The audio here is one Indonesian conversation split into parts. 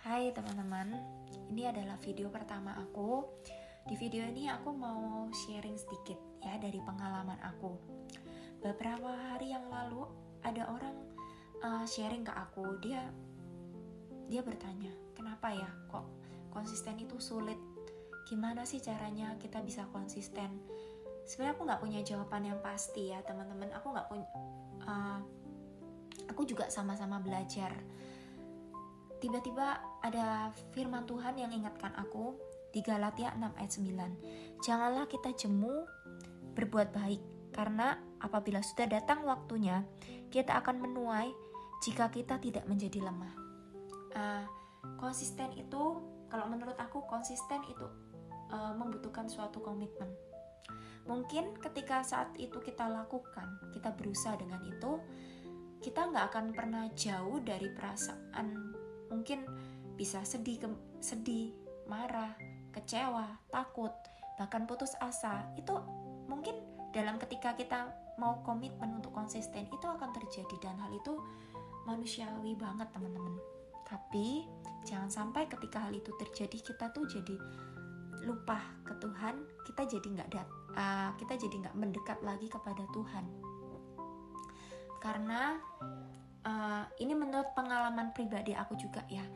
Hai teman-teman, ini adalah video pertama aku. Di video ini aku mau sharing sedikit ya dari pengalaman aku. Beberapa hari yang lalu ada orang sharing ke aku. Dia bertanya, kenapa ya kok konsisten itu sulit? Gimana sih caranya kita bisa konsisten? Sebenarnya aku nggak punya jawaban yang pasti ya teman-teman. Aku juga sama-sama belajar. Tiba-tiba ada firman Tuhan yang ingatkan aku di Galatia 6 ayat 9. Janganlah kita jemu berbuat baik, karena apabila sudah datang waktunya, kita akan menuai jika kita tidak menjadi lemah. Konsisten itu, kalau menurut aku konsisten itu membutuhkan suatu komitmen. Mungkin ketika saat itu kita lakukan, kita berusaha dengan itu, kita nggak akan pernah jauh dari perasaan. Mungkin bisa sedih, marah, kecewa, takut, bahkan putus asa. Itu mungkin dalam ketika kita mau komitmen untuk konsisten itu akan terjadi, dan hal itu manusiawi banget teman-teman. Tapi jangan sampai ketika hal itu terjadi kita tuh jadi lupa ke Tuhan, kita jadi nggak mendekat lagi kepada Tuhan. Karena ini menurut pengalaman pribadi aku juga ya,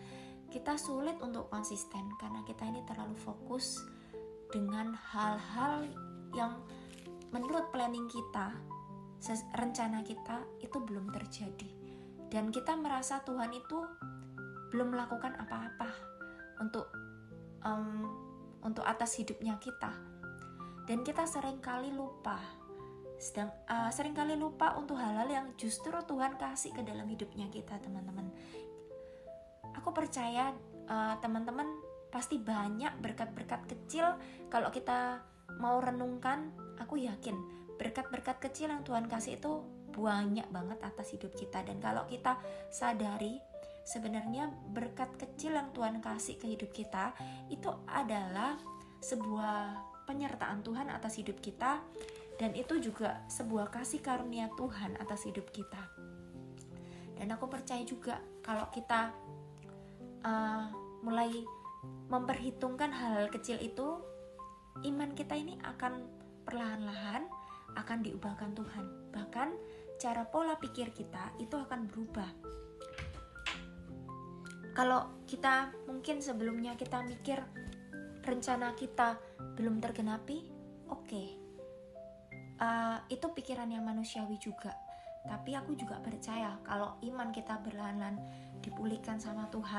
kita sulit untuk konsisten karena kita ini terlalu fokus dengan hal-hal yang menurut planning kita, rencana kita itu belum terjadi, dan kita merasa Tuhan itu belum melakukan apa-apa untuk atas hidupnya kita, dan kita seringkali lupa untuk hal-hal yang justru Tuhan kasih ke dalam hidupnya kita, teman-teman. Aku percaya teman-teman pasti banyak berkat-berkat kecil. Kalau kita mau renungkan, aku yakin berkat-berkat kecil yang Tuhan kasih itu banyak banget atas hidup kita. Dan kalau kita sadari, sebenarnya berkat kecil yang Tuhan kasih ke hidup kita itu adalah sebuah penyertaan Tuhan atas hidup kita, dan itu juga sebuah kasih karunia Tuhan atas hidup kita. Dan aku percaya juga kalau kita mulai memperhitungkan hal-hal kecil itu, iman kita ini akan perlahan-lahan akan diubahkan Tuhan. Bahkan cara pola pikir kita itu akan berubah. Kalau kita mungkin sebelumnya kita mikir rencana kita belum tergenapi, oke. Itu pikiran yang manusiawi juga. Tapi aku juga percaya kalau iman kita perlahan-lahan dipulihkan sama Tuhan,